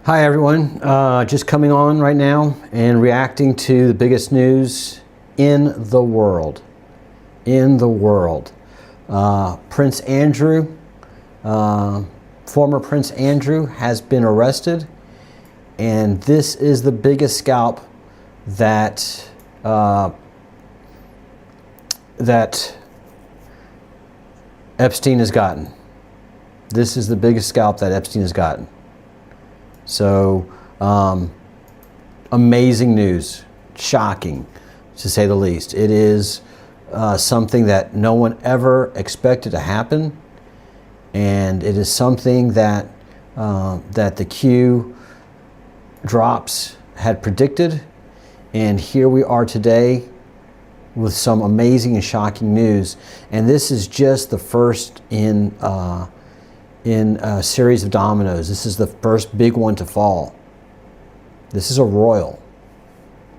Hi everyone, just coming on right now and reacting to the biggest news in the world. Prince Andrew, former Prince Andrew has been arrested, and this is the biggest scalp that Epstein has gotten. This is the biggest scalp that Epstein has gotten. So, amazing news, shocking to say the least. It is something that no one ever expected to happen, and it is something that that the Q drops had predicted, and here we are today with some amazing and shocking news. And this is just the first in a series of dominoes. This is the first big one to fall. This is a royal.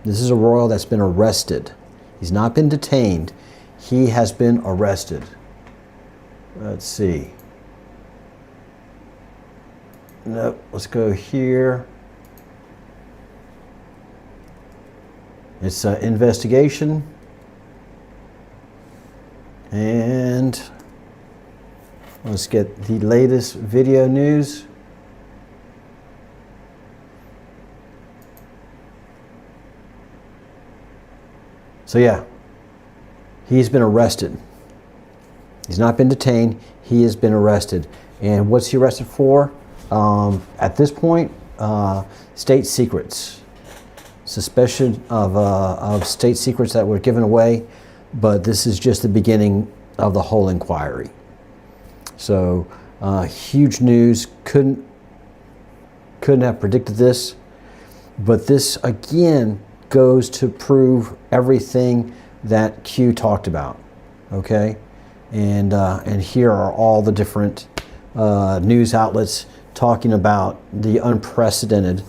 This is a royal that's been arrested. He's not been detained. He has been arrested. Let's see. Nope, let's go here. It's an investigation. And let's get the latest video news. So yeah, he's been arrested. He's not been detained. He has been arrested. And what's he arrested for? At this point, state secrets. Suspicion of state secrets that were given away. But this is just the beginning of the whole inquiry. So huge news. Couldn't have predicted this, but this again goes to prove everything that Q talked about. Okay, and here are all the different news outlets talking about the unprecedented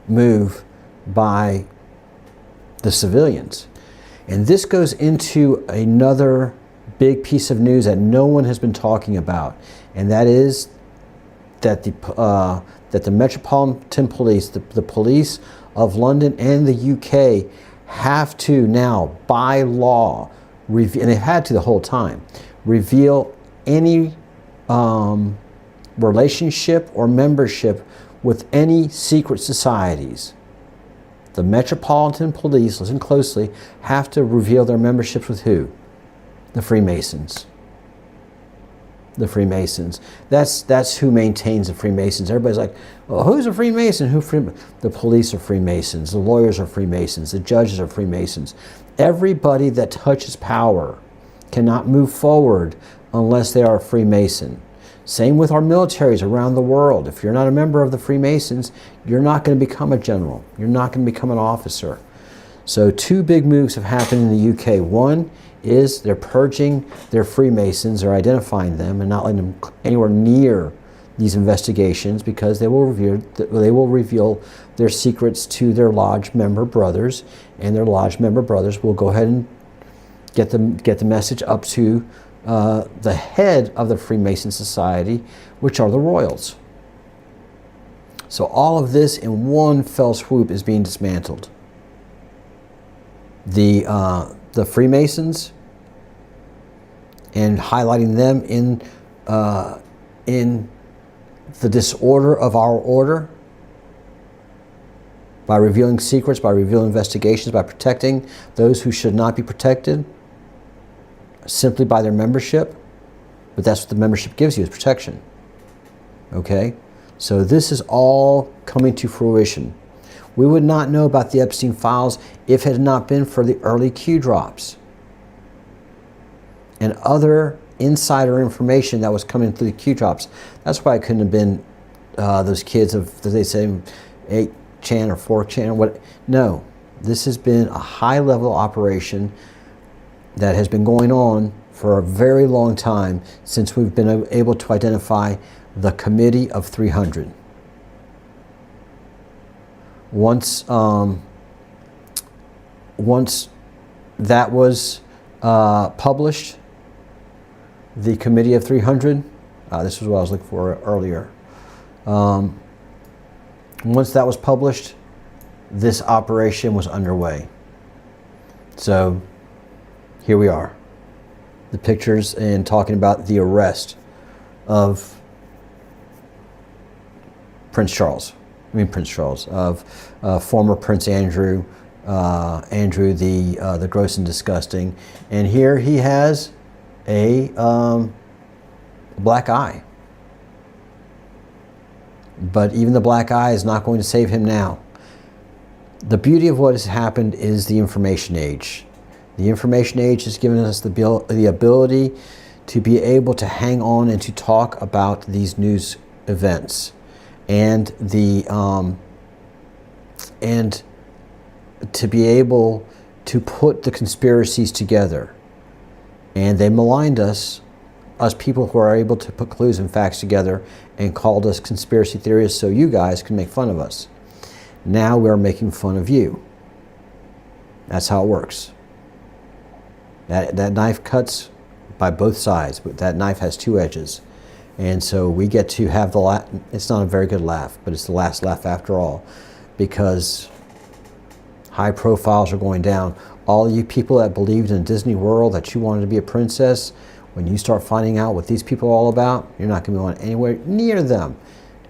move by the civilians, and this goes into another big piece of news that no one has been talking about, and that is that the Metropolitan Police, the police of London and the UK, have to now, by law, and they've had to the whole time, reveal any relationship or membership with any secret societies. The Metropolitan Police, listen closely, have to reveal their memberships with who? The Freemasons. The Freemasons. That's who maintains the Freemasons. Everybody's like, well, who's a Freemason? The police are Freemasons. The lawyers are Freemasons. The judges are Freemasons. Everybody that touches power cannot move forward unless they are a Freemason. Same with our militaries around the world. If you're not a member of the Freemasons, you're not going to become a general. You're not going to become an officer. So two big moves have happened in the UK. One is they're purging their Freemasons, or identifying them, and not letting them anywhere near these investigations, because they will reveal their secrets to their lodge member brothers, and their lodge member brothers will go ahead and get the message up to the head of the Freemason Society, which are the royals. So all of this in one fell swoop is being dismantled. The Freemasons, and highlighting them in the disorder of our order, by revealing secrets, by revealing investigations, by protecting those who should not be protected, simply by their membership. But that's what the membership gives you, is protection. Okay? So this is all coming to fruition. We would not know about the Epstein files if it had not been for the early Q drops and other insider information that was coming through the Q drops. That's why it couldn't have been those kids of, they say, 8chan or 4chan or what. No, this has been a high-level operation that has been going on for a very long time, since we've been able to identify the Committee of 300. Once that was published, the Committee of 300, this was what I was looking for earlier, Once that was published, this operation was underway. So here we are. The pictures and talking about the arrest of Prince Charles, of former Prince Andrew, Andrew the gross and disgusting. And here he has a black eye. But even the black eye is not going to save him now. The beauty of what has happened is the information age. The information age has given us the ability to be able to hang on and to talk about these news events, and and to be able to put the conspiracies together. And they maligned us people who are able to put clues and facts together, and called us conspiracy theorists so you guys can make fun of us. Now we're making fun of you. That's how it works. That knife cuts by both sides, but that knife has two edges. And so we get to have it's not a very good laugh, but it's the last laugh after all, because high profiles are going down. All you people that believed in Disney World that you wanted to be a princess, when you start finding out what these people are all about, you're not going to be going anywhere near them.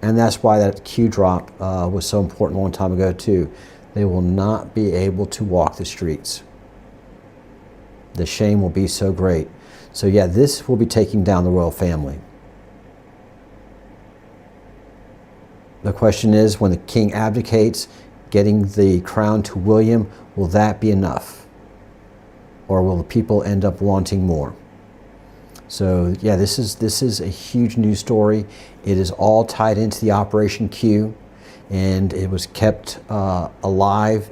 And that's why that Q drop was so important a long time ago too. They will not be able to walk the streets. The shame will be so great. So yeah, this will be taking down the royal family. The question is, when the king abdicates, getting the crown to William, will that be enough? Or will the people end up wanting more? So yeah, this is a huge news story. It is all tied into the Operation Q, and it was kept alive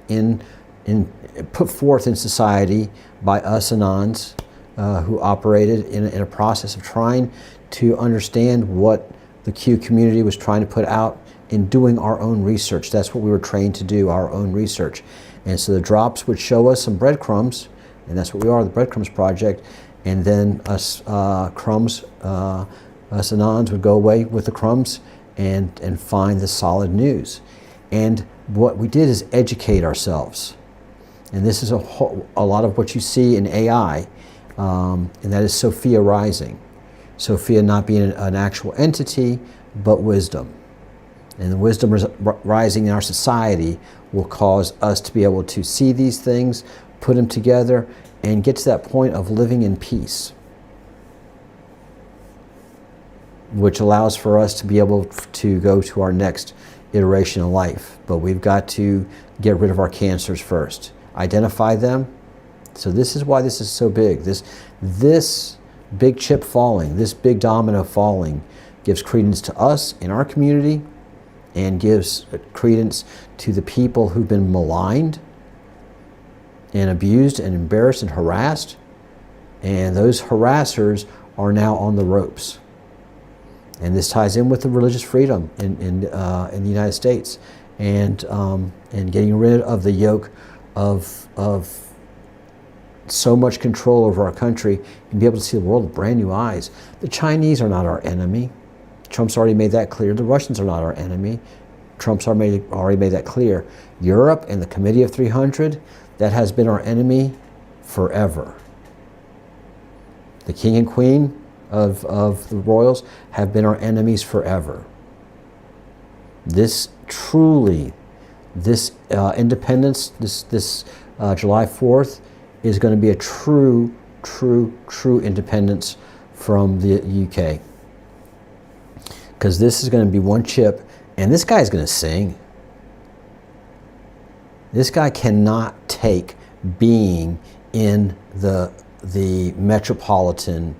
put forth in society by us Anons, who operated in a process of trying to understand what the Q community was trying to put out in doing our own research. That's what we were trained to do, our own research. And so the drops would show us some breadcrumbs, and that's what we are, the Breadcrumbs Project. And then us us Anons would go away with the crumbs and find the solid news. And what we did is educate ourselves. And this is a lot of what you see in AI, and that is Sophia rising. Sophia not being an actual entity, but wisdom. And the wisdom rising in our society will cause us to be able to see these things, put them together, and get to that point of living in peace, which allows for us to be able to go to our next iteration in life. But we've got to get rid of our cancers first, identify them. So this is why this is so big. This big chip falling, this big domino falling, gives credence to us in our community, and gives credence to the people who've been maligned and abused and embarrassed and harassed. And those harassers are now on the ropes. And this ties in with the religious freedom in the United States, and getting rid of the yoke of so much control over our country, and be able to see the world with brand new eyes. The Chinese are not our enemy. Trump's already made that clear. The Russians are not our enemy. Trump's already made that clear. Europe and the Committee of 300, that has been our enemy forever. The King and Queen of the royals have been our enemies forever. This truly, this independence, this July 4th is going to be a true independence from the UK. Because this is going to be one chip, and this guy is going to sing. This guy cannot take being in the metropolitan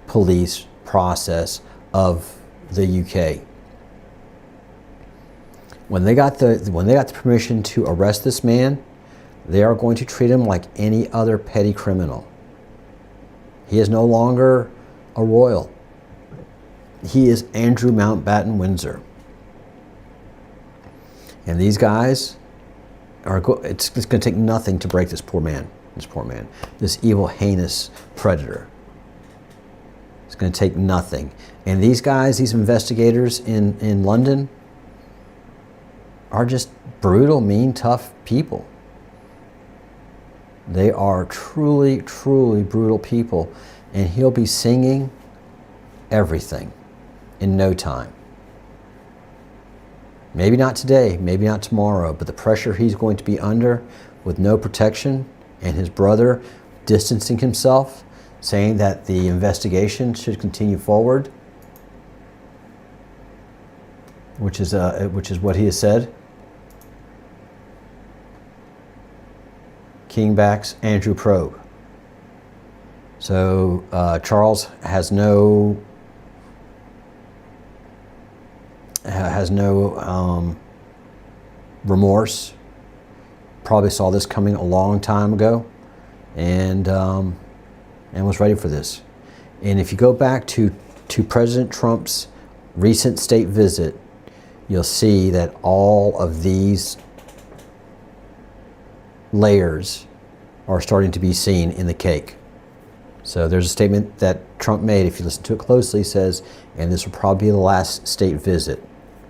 police process of the UK. When they got the permission to arrest this man, they are going to treat him like any other petty criminal. He is no longer a royal. He is Andrew Mountbatten Windsor. And these guys it's going to take nothing to break this poor man, this evil, heinous predator. It's going to take nothing. And these guys, these investigators in London, are just brutal, mean, tough people. They are truly, truly brutal people. And he'll be singing everything in no time. Maybe not today, maybe not tomorrow, but the pressure he's going to be under with no protection, and his brother distancing himself, saying that the investigation should continue forward, which is what he has said. King backs Andrew probe. So Charles has no remorse. Probably saw this coming a long time ago, and was ready for this. And if you go back to President Trump's recent state visit, you'll see that all of these layers are starting to be seen in the cake. So there's a statement that Trump made, if you listen to it closely, says, and this will probably be the last state visit,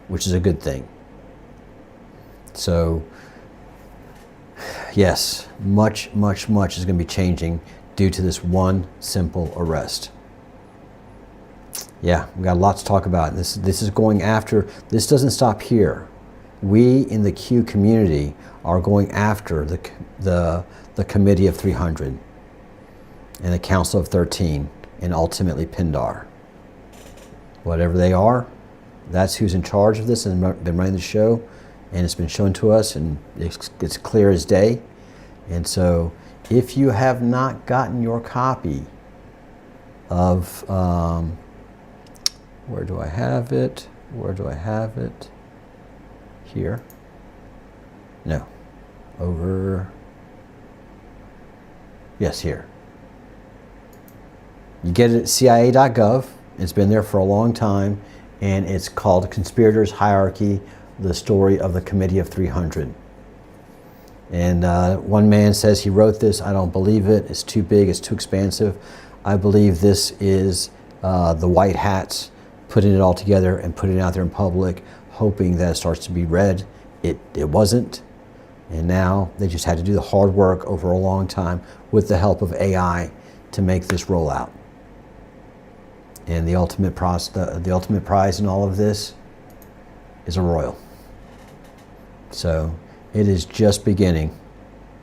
which is a good thing. So yes, much, much, much is going to be changing due to this one simple arrest. Yeah, we've got a lot to talk about. This is going after, this doesn't stop here. We in the Q community are going after the Committee of 300 and the Council of 13 and ultimately Pindar. Whatever they are, that's who's in charge of this and been running the show, and it's been shown to us, and it's clear as day. And so if you have not gotten your copy of, where do I have it? Where do I have it? Here. No. Over. Yes, here. You get it at CIA.gov. It's been there for a long time, and it's called Conspirators Hierarchy, the Story of the Committee of 300. And one man says he wrote this. I don't believe it. It's too big. It's too expansive. I believe this is the white hats putting it all together and putting it out there in public, hoping that it starts to be read. It wasn't. And now they just had to do the hard work over a long time with the help of AI to make this roll out. And the ultimate prize in all of this is a royal. So it is just beginning.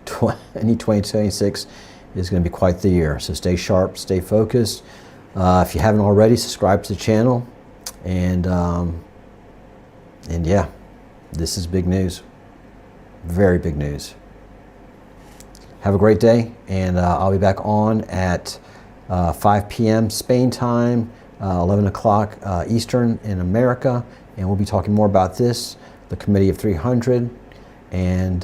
2026 is going to be quite the year. So stay sharp, stay focused. If you haven't already, subscribe to the channel. And yeah, this is big news. Very big news. Have a great day, and I'll be back on at 5 p.m. Spain time, 11 o'clock Eastern in America, and we'll be talking more about this, the Committee of 300, and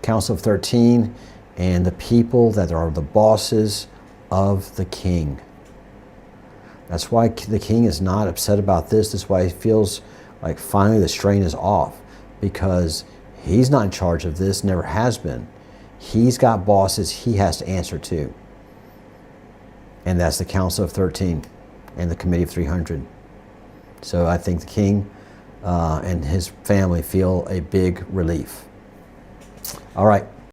Council of 13, and the people that are the bosses of the king. That's why the king is not upset about this. That's why he feels like finally the strain is off, because he's not in charge of this, never has been. He's got bosses he has to answer to. And that's the Council of 13 and the Committee of 300. So I think the king and his family feel a big relief. All right.